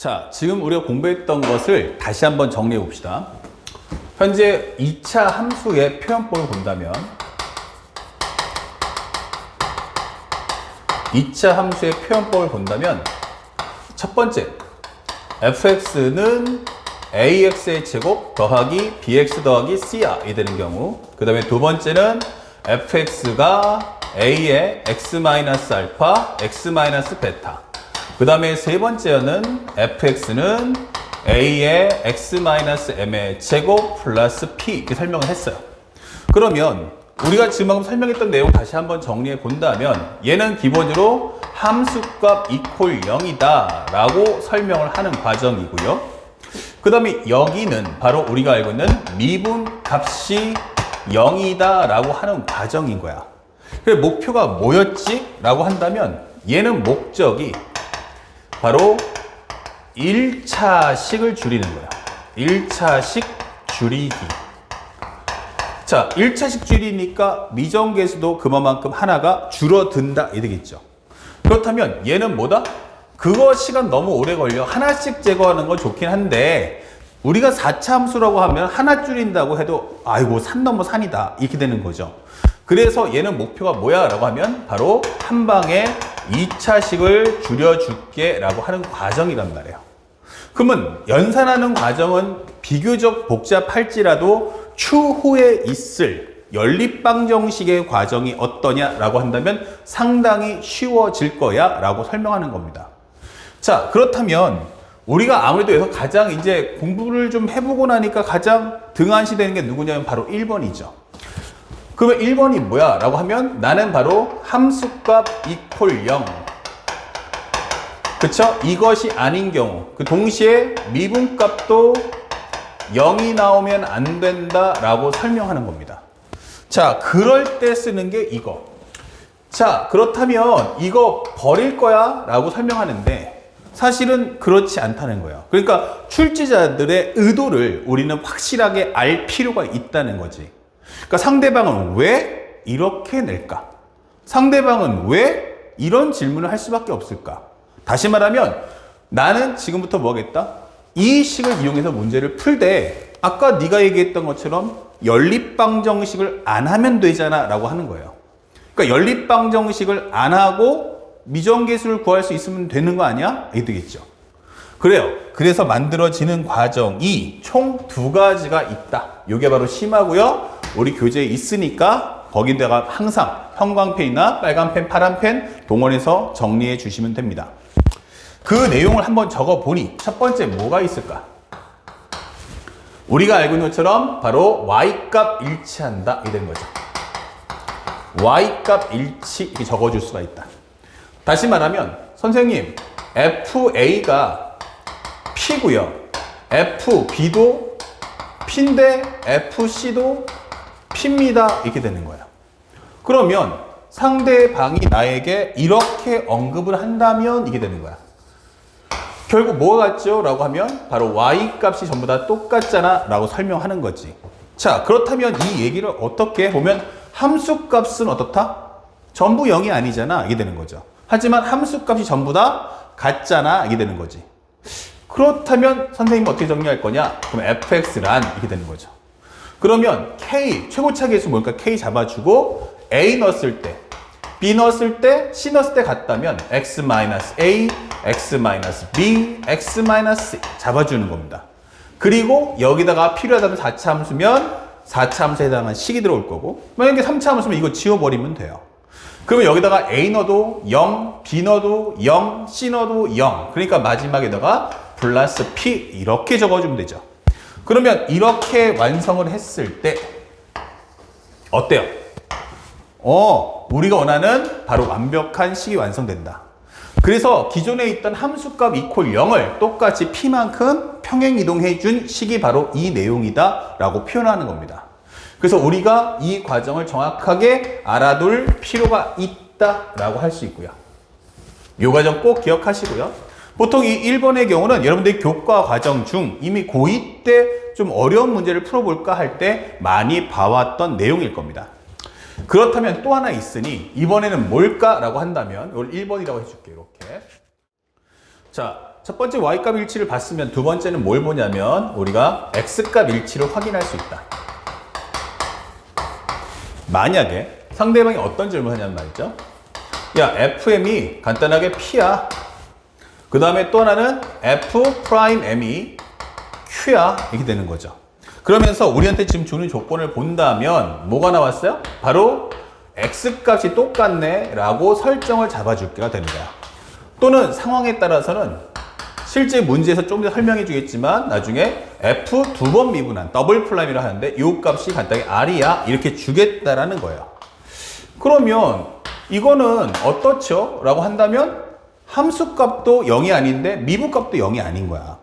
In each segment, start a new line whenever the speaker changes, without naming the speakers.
자, 지금 우리가 공부했던 것을 다시 한번 정리해 봅시다. 현재 2차 함수의 표현법을 본다면 2차 함수의 표현법을 본다면 첫 번째, fx는 ax의 제곱 더하기 bx 더하기 cr이 되는 경우, 그 다음에 두 번째는 fx가 a의 x-알파, x-베타, 그 다음에 세 번째는 fx는 a의 x-m의 제곱 플러스 p 이렇게 설명을 했어요. 그러면 우리가 지금 방금 설명했던 내용 다시 한번 정리해 본다면 얘는 기본으로 함수값 이퀄 0이다 라고 설명을 하는 과정이고요. 그 다음에 여기는 바로 우리가 알고 있는 미분값이 0이다 라고 하는 과정인 거야. 그래, 목표가 뭐였지? 라고 한다면 얘는 목적이 바로 1차식을 줄이는 거야. 1차식 줄이기. 자, 1차식 줄이니까 미정계수도 그만큼 하나가 줄어든다 이 되겠죠. 그렇다면 얘는 뭐다? 그거 시간 너무 오래 걸려. 하나씩 제거하는 건 좋긴 한데 우리가 4차 함수라고 하면 하나 줄인다고 해도 아이고 산 넘어 산이다 이렇게 되는 거죠. 그래서 얘는 목표가 뭐야? 라고 하면 바로 한 방에 2차식을 줄여줄게 라고 하는 과정이란 말이에요. 그러면 연산하는 과정은 비교적 복잡할지라도 추후에 있을 연립방정식의 과정이 어떠냐라고 한다면 상당히 쉬워질 거야 라고 설명하는 겁니다. 자, 그렇다면 우리가 아무래도 여기서 가장 이제 공부를 좀 해보고 나니까 가장 등한시되는 게 누구냐면 바로 1번이죠. 그러면 1번이 뭐야? 라고 하면 나는 바로 함수값 이퀄 0. 그쵸? 이것이 아닌 경우, 그 동시에 미분값도 0이 나오면 안 된다 라고 설명하는 겁니다. 자, 그럴 때 쓰는 게 이거. 자, 그렇다면 이거 버릴 거야 라고 설명하는데 사실은 그렇지 않다는 거예요. 그러니까 출제자들의 의도를 우리는 확실하게 알 필요가 있다는 거지. 그러니까 상대방은 왜 이렇게 낼까? 상대방은 왜 이런 질문을 할 수밖에 없을까? 다시 말하면 나는 지금부터 뭐 하겠다? 이 식을 이용해서 문제를 풀 때 아까 네가 얘기했던 것처럼 연립방정식을 안 하면 되잖아 라고 하는 거예요. 그러니까 연립방정식을 안 하고 미정계수를 구할 수 있으면 되는 거 아니야? 이게 되겠죠. 그래요. 그래서 만들어지는 과정이 총 두 가지가 있다. 이게 바로 심하고요. 우리 교재에 있으니까 거기다가 항상 형광펜이나 빨간펜, 파란펜 동원해서 정리해 주시면 됩니다. 그 내용을 한번 적어보니 첫 번째 뭐가 있을까? 우리가 알고 있는 것처럼 바로 y값 일치한다 이 된 거죠. y값 일치 이렇게 적어줄 수가 있다. 다시 말하면 선생님 FA가 P고요. FB도 P인데 FC도 P입니다. 이렇게 되는 거예요. 그러면 상대방이 나에게 이렇게 언급을 한다면 이게 되는 거야. 결국 뭐가 같죠? 라고 하면 바로 y값이 전부 다 똑같잖아 라고 설명하는 거지. 자, 그렇다면 이 얘기를 어떻게 보면 함수값은 어떻다? 전부 0이 아니잖아 이게 되는 거죠. 하지만 함수값이 전부 다 같잖아 이게 되는 거지. 그렇다면 선생님은 어떻게 정리할 거냐? 그럼 fx란 이렇게 되는 거죠. 그러면 k, 최고차 계수 뭘까? k 잡아주고 a 넣었을 때, b 넣었을 때, c 넣었을 때 같다면 x-a, x-b, x-c 잡아주는 겁니다. 그리고 여기다가 필요하다면 4차 함수면 4차 함수에 해당한 식이 들어올 거고, 만약에 3차 함수면 이거 지워버리면 돼요. 그러면 여기다가 a 넣어도 0, b 넣어도 0, c 넣어도 0. 그러니까 마지막에다가 플러스 p 이렇게 적어주면 되죠. 그러면 이렇게 완성을 했을 때 어때요? 우리가 원하는 바로 완벽한 식이 완성된다. 그래서 기존에 있던 함수값 이퀄 0을 똑같이 p만큼 평행이동해 준 식이 바로 이 내용이다 라고 표현하는 겁니다. 그래서 우리가 이 과정을 정확하게 알아둘 필요가 있다 라고 할 수 있고요. 이 과정 꼭 기억하시고요. 보통 이 1번의 경우는 여러분들이 교과 과정 중 이미 고2 때 좀 어려운 문제를 풀어볼까 할 때 많이 봐왔던 내용일 겁니다. 그렇다면 또 하나 있으니 이번에는 뭘까라고 한다면 이걸 1번이라고 해줄게요. 이렇게. 자, 첫 번째 y값 일치를 봤으면 두 번째는 뭘 보냐면 우리가 x값 일치를 확인할 수 있다. 만약에 상대방이 어떤 질문을 하냐는 말이죠. 야, fm이 간단하게 p야. 그 다음에 또 하나는 f'm이 q야. 이렇게 되는 거죠. 그러면서 우리한테 지금 주는 조건을 본다면 뭐가 나왔어요? 바로 x값이 똑같네 라고 설정을 잡아줄게가 되는 거야. 또는 상황에 따라서는 실제 문제에서 좀 더 설명해 주겠지만 나중에 f 두 번 미분한 더블 프라임이라 하는데 이 값이 간단하게 r이야 이렇게 주겠다라는 거예요. 그러면 이거는 어떻죠? 라고 한다면 함수값도 0이 아닌데 미분값도 0이 아닌 거야.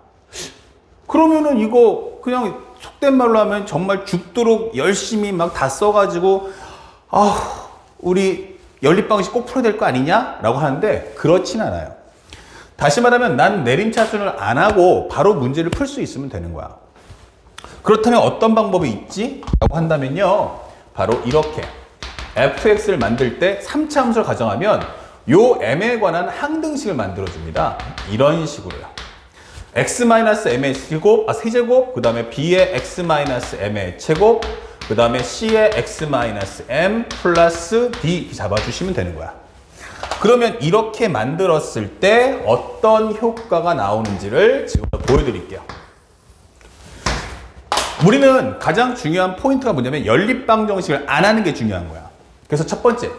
그러면은 이거 그냥 속된 말로 하면 정말 죽도록 열심히 막 다 써가지고 우리 연립방식 꼭 풀어야 될 거 아니냐? 라고 하는데 그렇진 않아요. 다시 말하면 난 내림차순을 안 하고 바로 문제를 풀 수 있으면 되는 거야. 그렇다면 어떤 방법이 있지? 라고 한다면요. 바로 이렇게 fx를 만들 때 3차 함수를 가정하면 요 m에 관한 항등식을 만들어줍니다. 이런 식으로요. x-m의 세제곱, 그 다음에 b의 x-m의 제곱, 그 다음에 c의 x-m 플러스 d 잡아주시면 되는 거야. 그러면 이렇게 만들었을 때 어떤 효과가 나오는지를 지금 보여드릴게요. 우리는 가장 중요한 포인트가 뭐냐면 연립방정식을 안 하는 게 중요한 거야. 그래서 첫 번째,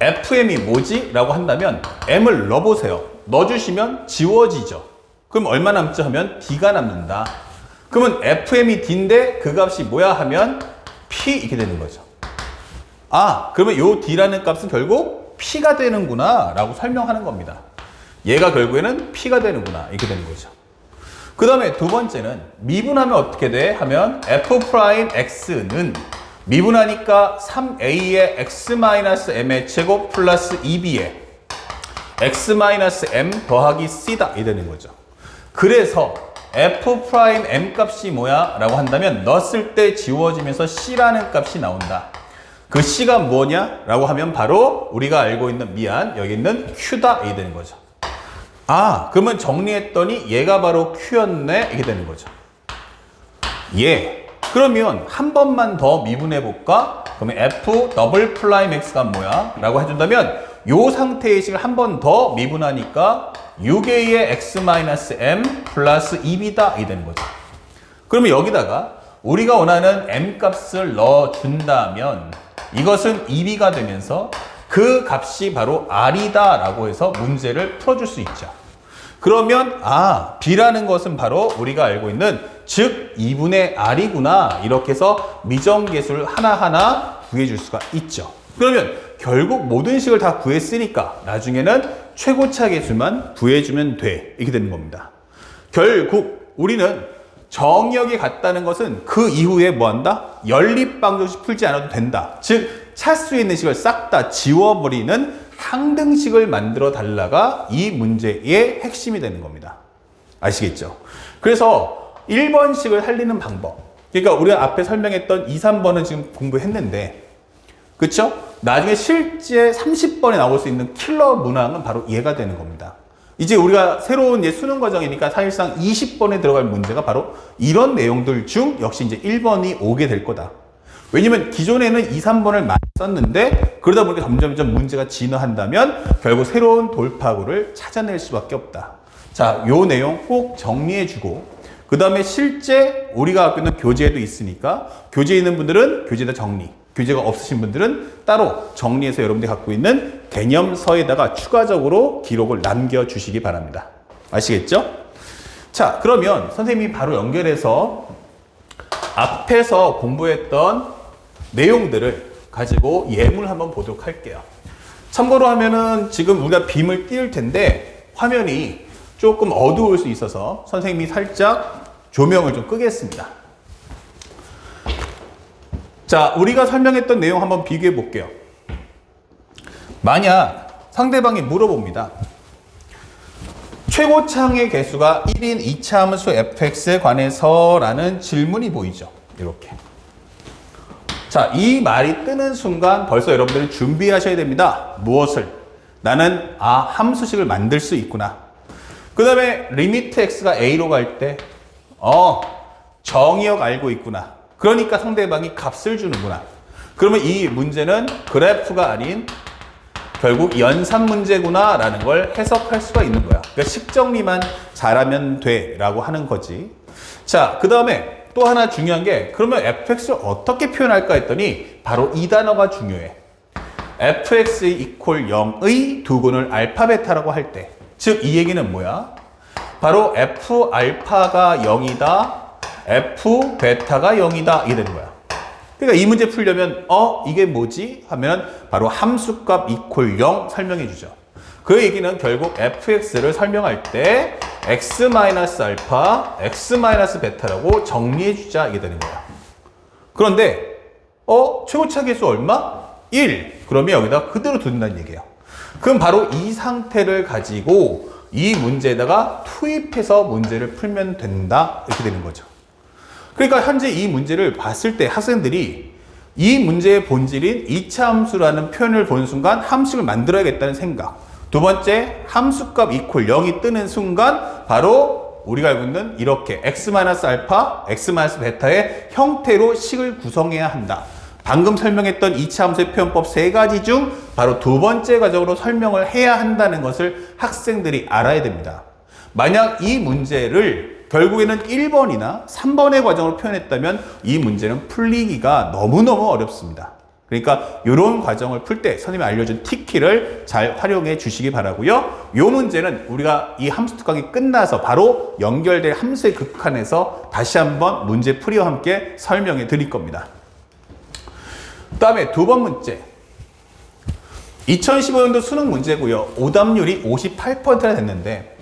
fm이 뭐지? 라고 한다면 m을 넣어보세요. 넣어주시면 지워지죠. 그럼 얼마 남죠? 하면 d가 남는다. 그러면 fm이 d인데 그 값이 뭐야? 하면 p 이렇게 되는 거죠. 그러면 요 d라는 값은 결국 p가 되는구나 라고 설명하는 겁니다. 얘가 결국에는 p가 되는구나 이렇게 되는 거죠. 그 다음에 두 번째는 미분하면 어떻게 돼? 하면 f'x는 미분하니까 3a의 x-m의 제곱 플러스 2b의 x-m 더하기 c다 이 되는 거죠. 그래서 f'm 값이 뭐야? 라고 한다면 넣었을 때 지워지면서 c라는 값이 나온다. 그 c가 뭐냐? 라고 하면 바로 우리가 알고 있는 여기 있는 q다 이 되는 거죠. 그러면 정리했더니 얘가 바로 q였네 이렇게 되는 거죠. 그러면 한 번만 더 미분해 볼까? 그러면 f 더블 프라임 x가 뭐야? 라고 해준다면 요 상태의 식을 한 번 더 미분하니까 6a의 x-m 플러스 2b다 이 되는 거죠. 그러면 여기다가 우리가 원하는 m 값을 넣어준다면 이것은 2b가 되면서 그 값이 바로 r이다 라고 해서 문제를 풀어줄 수 있죠. 그러면 b라는 것은 바로 우리가 알고 있는 즉 2분의 r이구나 이렇게 해서 미정계수를 하나하나 구해줄 수가 있죠. 그러면 결국 모든 식을 다 구했으니까 나중에는 최고차 계수만 구해주면 돼 이렇게 되는 겁니다. 결국 우리는 정의역이 같다는 것은 그 이후에 뭐한다? 연립방정식 풀지 않아도 된다. 즉 차수에 있는 식을 싹 다 지워버리는 항등식을 만들어 달라가 이 문제의 핵심이 되는 겁니다. 아시겠죠? 그래서 1번식을 살리는 방법. 그러니까 우리가 앞에 설명했던 2, 3번은 지금 공부했는데 그쵸? 나중에 실제 30번에 나올 수 있는 킬러 문항은 바로 얘가 되는 겁니다. 이제 우리가 새로운 수능 과정이니까 사실상 20번에 들어갈 문제가 바로 이런 내용들 중 역시 이제 1번이 오게 될 거다. 왜냐면 기존에는 2, 3번을 많이 썼는데 그러다 보니까 점점 문제가 진화한다면 결국 새로운 돌파구를 찾아낼 수밖에 없다. 자, 요 내용 꼭 정리해주고 그 다음에 실제 우리가 갖고 있는 교재에도 있으니까 교재에 있는 분들은 교재에다 정리, 교재가 없으신 분들은 따로 정리해서 여러분들이 갖고 있는 개념서에다가 추가적으로 기록을 남겨주시기 바랍니다. 아시겠죠? 자, 그러면 선생님이 바로 연결해서 앞에서 공부했던 내용들을 가지고 예문을 한번 보도록 할게요. 참고로 하면은 지금 우리가 빔을 띄울 텐데 화면이 조금 어두울 수 있어서 선생님이 살짝 조명을 좀 끄겠습니다. 자, 우리가 설명했던 내용 한번 비교해 볼게요. 만약 상대방이 물어봅니다. 최고차항의 개수가 1인 2차 함수 fx에 관해서 라는 질문이 보이죠. 이렇게. 자, 이 말이 뜨는 순간 벌써 여러분들은 준비하셔야 됩니다. 무엇을? 나는 함수식을 만들 수 있구나. 그 다음에 리미트 x가 a로 갈 때, 정의역 알고 있구나. 그러니까 상대방이 값을 주는구나. 그러면 이 문제는 그래프가 아닌 결국 연산 문제구나 라는 걸 해석할 수가 있는 거야. 그러니까 식정리만 잘하면 돼 라고 하는 거지. 자, 그 다음에 또 하나 중요한 게 그러면 fx를 어떻게 표현할까 했더니 바로 이 단어가 중요해. fx 이퀄 0의 두근을 알파 베타라고 할 때, 즉 이 얘기는 뭐야? 바로 f 알파가 0이다, f 베타가 0이다 이게 되는 거야. 그러니까 이 문제 풀려면 이게 뭐지? 하면 바로 함수값 이퀄 0 설명해 주죠. 그 얘기는 결국 fx를 설명할 때 x-알파, x-베타라고 정리해 주자 이게 되는 거야. 그런데 최고차 계수 얼마? 1. 그러면 여기다 그대로 둔다는 얘기예요. 그럼 바로 이 상태를 가지고 이 문제에다가 투입해서 문제를 풀면 된다 이렇게 되는 거죠. 그러니까 현재 이 문제를 봤을 때 학생들이 이 문제의 본질인 이차함수라는 표현을 보는 순간 함식을 만들어야겠다는 생각. 두 번째, 함수값 이퀄 0이 뜨는 순간 바로 우리가 알고 있는 이렇게 x-알파, x-베타의 형태로 식을 구성해야 한다. 방금 설명했던 이차함수의 표현법 세 가지 중 바로 두 번째 과정으로 설명을 해야 한다는 것을 학생들이 알아야 됩니다. 만약 이 문제를 결국에는 1번이나 3번의 과정으로 표현했다면 이 문제는 풀리기가 너무너무 어렵습니다. 그러니까 이런 과정을 풀 때 선생님이 알려준 팁키를 잘 활용해 주시기 바라고요. 이 문제는 우리가 이 함수 특강이 끝나서 바로 연결될 함수의 극한에서 다시 한번 문제 풀이와 함께 설명해 드릴 겁니다. 그 다음에 두 번 문제. 2015년도 수능 문제고요. 오답률이 58%나 됐는데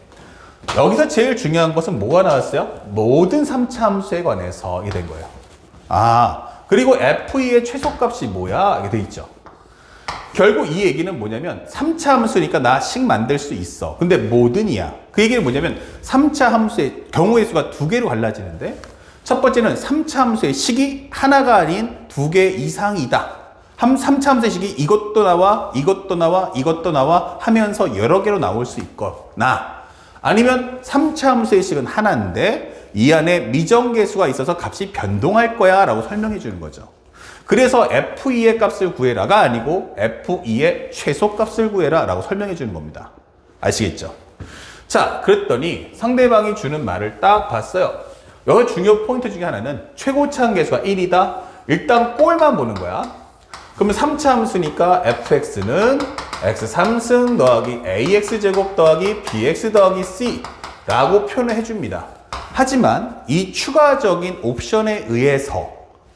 여기서 제일 중요한 것은 뭐가 나왔어요? 모든 3차 함수에 관해서 이게 된 거예요. 그리고 f2의 최소값이 뭐야? 이게 돼 있죠. 결국 이 얘기는 뭐냐면 3차 함수니까 나 식 만들 수 있어. 근데 모든이야. 그 얘기는 뭐냐면 3차 함수의 경우의 수가 두 개로 갈라지는데 첫 번째는 3차 함수의 식이 하나가 아닌 두 개 이상이다. 3차 함수의 식이 이것도 나와, 이것도 나와, 이것도 나와 하면서 여러 개로 나올 수 있거나 아니면 3차 함수의 식은 하나인데 이 안에 미정계수가 있어서 값이 변동할 거야 라고 설명해 주는 거죠. 그래서 f2의 값을 구해라가 아니고 f2의 최소값을 구해라 라고 설명해 주는 겁니다. 아시겠죠? 자, 그랬더니 상대방이 주는 말을 딱 봤어요. 여기 중요 포인트 중에 하나는 최고차항 계수가 1이다. 일단 꼴만 보는 거야. 그러면 3차 함수니까 fx는 x3승 더하기 ax제곱 더하기 bx 더하기 c 라고 표현을 해줍니다. 하지만 이 추가적인 옵션에 의해서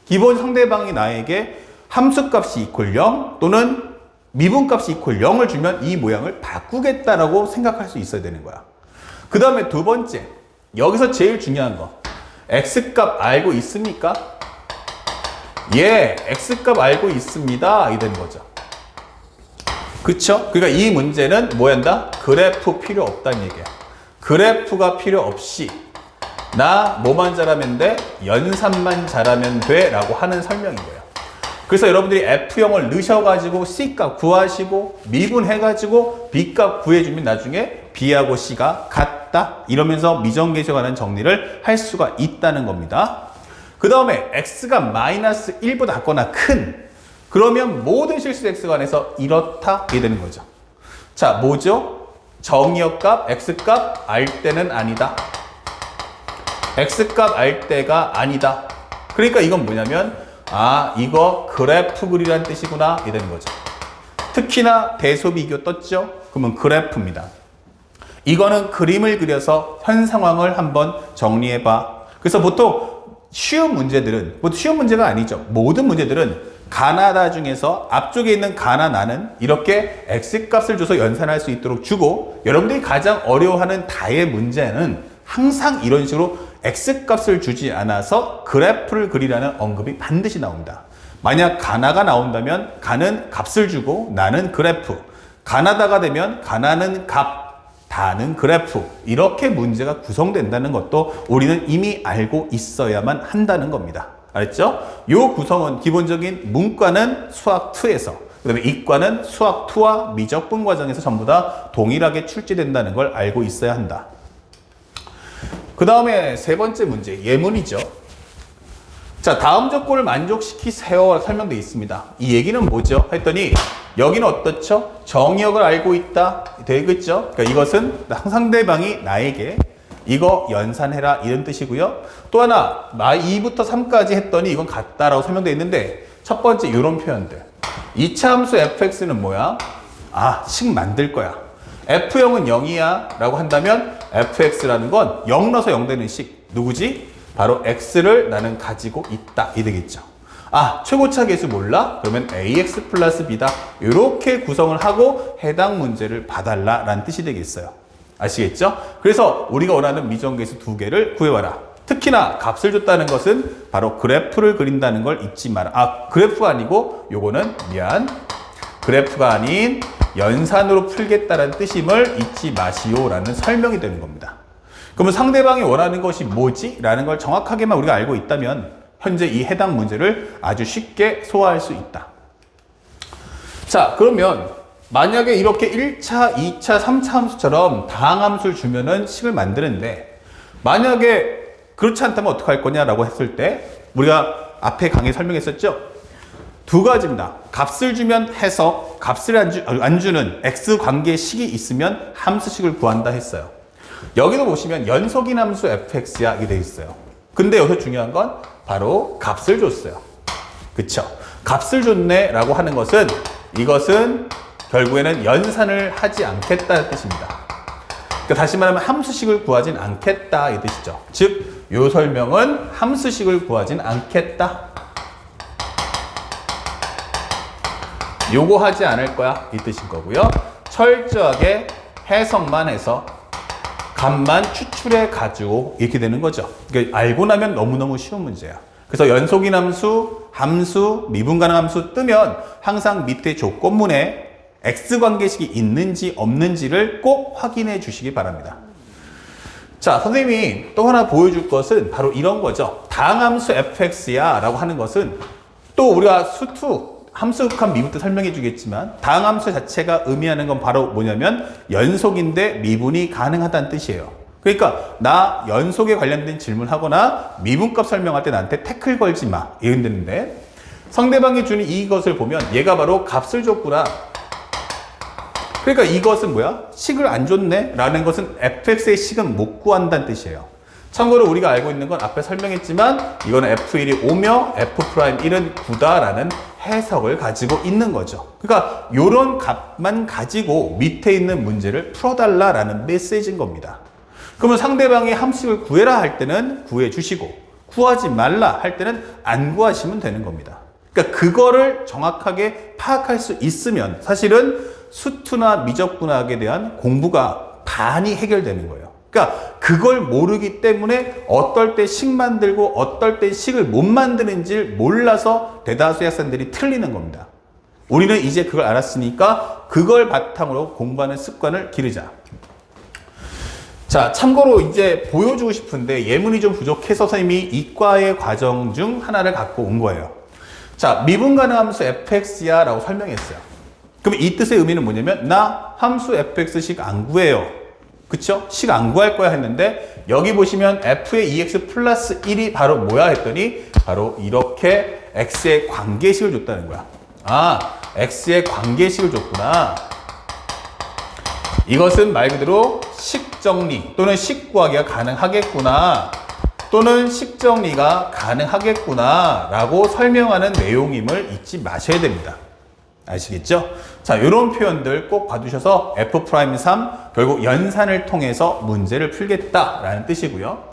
기본 상대방이 나에게 함수값이 이퀄 0 또는 미분값이 이퀄 0을 주면 이 모양을 바꾸겠다라고 생각할 수 있어야 되는 거야. 그 다음에 두 번째, 여기서 제일 중요한 거, x값 알고 있습니까? 예, x값 알고 있습니다. 이 되는 거죠. 그쵸? 그러니까 이 문제는 뭐 한다? 그래프 필요 없다는 얘기야. 그래프가 필요 없이 나 뭐만 잘하면 돼? 연산만 잘하면 돼 라고 하는 설명인 거예요. 그래서 여러분들이 F형을 넣으셔가지고 C값 구하시고 미분해가지고 B값 구해주면 나중에 B하고 C가 같다 이러면서 미정계수에 관한 정리를 할 수가 있다는 겁니다. 그 다음에 X가 마이너스 1보다 작거나 큰 그러면 모든 실수 X에 관해서 이렇다 이게 되는 거죠. 자, 뭐죠? 정의역값 X값 알 때는 아니다. X값 알 때가 아니다. 그러니까 이건 뭐냐면 이거 그래프 그리라는 뜻이구나 이게 되는 거죠. 특히나 대소비교 떴죠? 그러면 그래프입니다. 이거는 그림을 그려서 현 상황을 한번 정리해봐. 그래서 보통 쉬운 문제들은 쉬운 문제가 아니죠. 모든 문제들은 가나다 중에서 앞쪽에 있는 가나나는 이렇게 X값을 줘서 연산할 수 있도록 주고 여러분들이 가장 어려워하는 다의 문제는 항상 이런 식으로 X값을 주지 않아서 그래프를 그리라는 언급이 반드시 나옵니다. 만약 가나가 나온다면 가는 값을 주고 나는 그래프, 가나다가 되면 가나는 값, 다는 그래프 이렇게 문제가 구성된다는 것도 우리는 이미 알고 있어야만 한다는 겁니다. 알았죠? 이 구성은 기본적인 문과는 수학 2에서 그 다음에 이과는 수학 2와 미적분 과정에서 전부 다 동일하게 출제된다는 걸 알고 있어야 한다. 그 다음에 세 번째 문제, 예문이죠. 자, 다음 조건을 만족시키세요 설명되어 있습니다. 이 얘기는 뭐죠? 했더니 여기는 어떻죠? 정의역을 알고 있다 되겠죠? 그러니까 이것은 상대방이 나에게 이거 연산해라 이런 뜻이고요. 또 하나 2부터 3까지 했더니 이건 같다라고 설명되어 있는데 첫 번째 이런 표현들. 2차 함수 fx는 뭐야? 아, 식 만들 거야. f0은 0이야 라고 한다면 fx라는 건 0 넣어서 0 되는 식. 누구지? 바로 x를 나는 가지고 있다 이 되겠죠. 아, 최고차 계수 몰라? 그러면 ax 플러스 b다. 이렇게 구성을 하고 해당 문제를 봐달라 라는 뜻이 되겠어요. 아시겠죠? 그래서 우리가 원하는 미정계수 두 개를 구해와라. 특히나 값을 줬다는 것은 바로 그래프를 그린다는 걸 잊지 마라. 아, 그래프가 아니고 요거는 그래프가 아닌 연산으로 풀겠다는 뜻임을 잊지 마시오 라는 설명이 되는 겁니다. 그러면 상대방이 원하는 것이 뭐지? 라는 걸 정확하게만 우리가 알고 있다면 현재 이 해당 문제를 아주 쉽게 소화할 수 있다. 자, 그러면 만약에 이렇게 1차, 2차, 3차 함수처럼 다항함수를 주면은 식을 만드는데 만약에 그렇지 않다면 어떻게 할 거냐라고 했을 때 우리가 앞에 강의에 설명했었죠? 두 가지입니다. 값을 주면 해석, 값을 안 주는 x 관계식이 있으면 함수식을 구한다 했어요. 여기도 보시면 연속인 함수 fx야 이게 돼 있어요. 근데 여기서 중요한 건 바로 값을 줬어요. 그쵸? 값을 줬네 라고 하는 것은 이것은 결국에는 연산을 하지 않겠다는 뜻입니다. 그러니까 다시 말하면 함수식을 구하진 않겠다 이 뜻이죠. 즉, 이 설명은 함수식을 구하진 않겠다. 요거 하지 않을 거야 이 뜻인 거고요. 철저하게 해석만 해서 값만 추출해 가지고 이렇게 되는 거죠. 그러니까 알고 나면 너무너무 쉬운 문제야. 그래서 연속인 함수, 함수, 미분 가능 함수 뜨면 항상 밑에 조건문에 x 관계식이 있는지 없는지를 꼭 확인해 주시기 바랍니다. 자, 선생님이 또 하나 보여줄 것은 바로 이런 거죠. 다항함수 fx야 라고 하는 것은 또 우리가 함수 극한 미분 때 설명해 주겠지만 다항함수 자체가 의미하는 건 바로 뭐냐면 연속인데 미분이 가능하다는 뜻이에요. 그러니까 나 연속에 관련된 질문하거나 미분값 설명할 때 나한테 태클 걸지 마 이런 데인데 상대방이 주는 이것을 보면 얘가 바로 값을 줬구나. 그러니까 이것은 뭐야? 식을 안 줬네? 라는 것은 fx의 식은 못 구한다는 뜻이에요. 참고로 우리가 알고 있는 건 앞에 설명했지만 이거는 f1이 5며 f'1은 9다라는 해석을 가지고 있는 거죠. 그러니까 이런 값만 가지고 밑에 있는 문제를 풀어달라라는 메시지인 겁니다. 그러면 상대방이 함수식을 구해라 할 때는 구해 주시고 구하지 말라 할 때는 안 구하시면 되는 겁니다. 그러니까 그거를 정확하게 파악할 수 있으면 사실은 수투나 미적분학에 대한 공부가 반이 해결되는 거예요. 그러니까 그걸 모르기 때문에 어떨 때 식 만들고 어떨 때 식을 못 만드는지를 몰라서 대다수의 학생들이 틀리는 겁니다. 우리는 이제 그걸 알았으니까 그걸 바탕으로 공부하는 습관을 기르자. 자, 참고로 이제 보여주고 싶은데 예문이 좀 부족해서 선생님이 이과의 과정 중 하나를 갖고 온 거예요. 자, 미분 가능 함수 fx야 라고 설명했어요. 그럼 이 뜻의 의미는 뭐냐면 나 함수 fx식 안 구해요. 그쵸? 식 안 구할 거야 했는데 여기 보시면 f의 2x 플러스 1이 바로 뭐야 했더니 바로 이렇게 x의 관계식을 줬다는 거야. 아, x의 관계식을 줬구나. 이것은 말 그대로 식정리 또는 식구하기가 가능하겠구나 또는 식정리가 가능하겠구나 라고 설명하는 내용임을 잊지 마셔야 됩니다. 아시겠죠? 자, 이런 표현들 꼭 봐두셔서 F'3 결국 연산을 통해서 문제를 풀겠다라는 뜻이고요.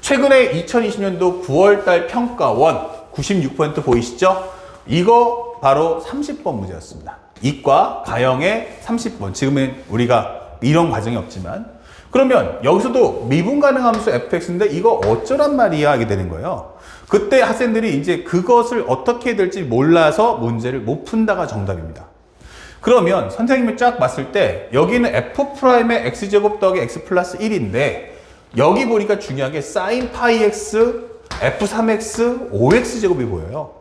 최근에 2020년도 9월달 평가원 96% 보이시죠? 이거 바로 30번 문제였습니다. 이과 가형의 30번. 지금은 우리가 이런 과정이 없지만 그러면 여기서도 미분 가능 함수 fx인데 이거 어쩌란 말이야 하게 되는 거예요. 그때 학생들이 이제 그것을 어떻게 해야 될지 몰라서 문제를 못 푼다가 정답입니다. 그러면 선생님이 쫙 봤을 때 여기는 f'의 x제곱 더하기 x 플러스 1인데 여기 보니까 중요한 게 sin 파이 x, f3x, 5x 제곱이 보여요.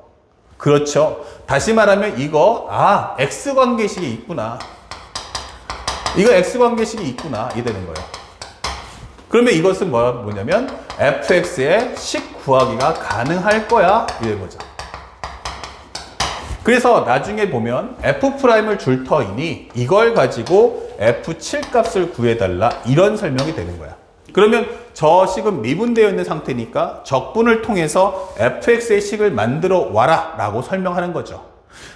그렇죠. 다시 말하면 이거 x 관계식이 있구나. 이거 x 관계식이 있구나. 이 되는 거예요. 그러면 이것은 뭐냐면 fx의 식 구하기가 가능할 거야 이런 거죠. 그래서 나중에 보면 f'을 줄 터이니 이걸 가지고 f7 값을 구해달라 이런 설명이 되는 거야. 그러면 저 식은 미분되어 있는 상태니까 적분을 통해서 fx의 식을 만들어 와라 라고 설명하는 거죠.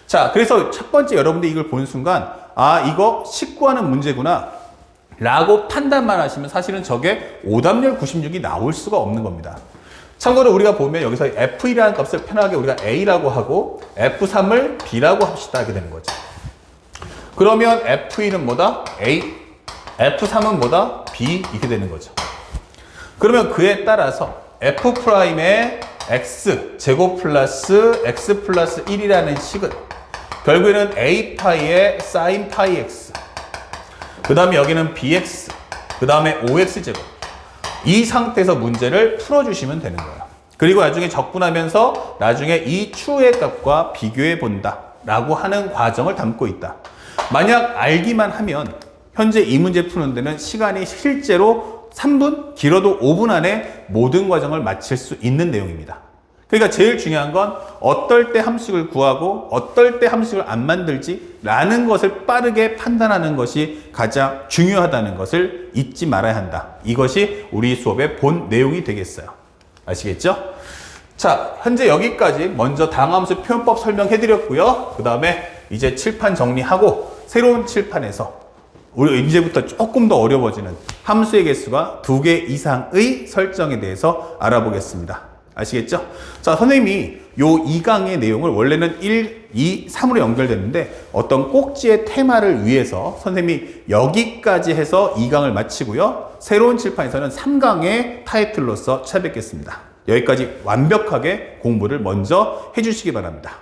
자, 그래서 첫 번째 여러분들이 이걸 보는 순간 아, 이거 식 구하는 문제구나 라고 판단만 하시면 사실은 저게 오답률 96이 나올 수가 없는 겁니다. 참고로 우리가 보면 여기서 f1이라는 값을 편하게 우리가 a라고 하고 f3을 b라고 합시다 하게 되는 거죠. 그러면 f1은 뭐다? a, f3은 뭐다? b 이렇게 되는 거죠. 그러면 그에 따라서 f'의 x 제곱 플러스 x 플러스 1이라는 식은 결국에는 a 파이의 sin 파이 x, 그 다음에 여기는 bx, 그 다음에 5x 제곱, 이 상태에서 문제를 풀어주시면 되는 거예요. 그리고 나중에 적분하면서 나중에 이 추의 값과 비교해 본다 라고 하는 과정을 담고 있다. 만약 알기만 하면 현재 이 문제 푸는 데는 시간이 실제로 3분, 길어도 5분 안에 모든 과정을 마칠 수 있는 내용입니다. 그러니까 제일 중요한 건 어떨 때 함식을 구하고 어떨 때 함식을 안 만들지 라는 것을 빠르게 판단하는 것이 가장 중요하다는 것을 잊지 말아야 한다. 이것이 우리 수업의 본 내용이 되겠어요. 아시겠죠? 자, 현재 여기까지 먼저 다항함수 표현법 설명해 드렸고요. 그 다음에 이제 칠판 정리하고 새로운 칠판에서 우리 이제부터 조금 더 어려워지는 함수의 개수가 2개 이상의 설정에 대해서 알아보겠습니다. 아시겠죠? 자, 선생님이 요 2강의 내용을 원래는 1, 2, 3으로 연결됐는데 어떤 꼭지의 테마를 위해서 선생님이 여기까지 해서 2강을 마치고요. 새로운 칠판에서는 3강의 타이틀로서 찾아뵙겠습니다. 여기까지 완벽하게 공부를 먼저 해주시기 바랍니다.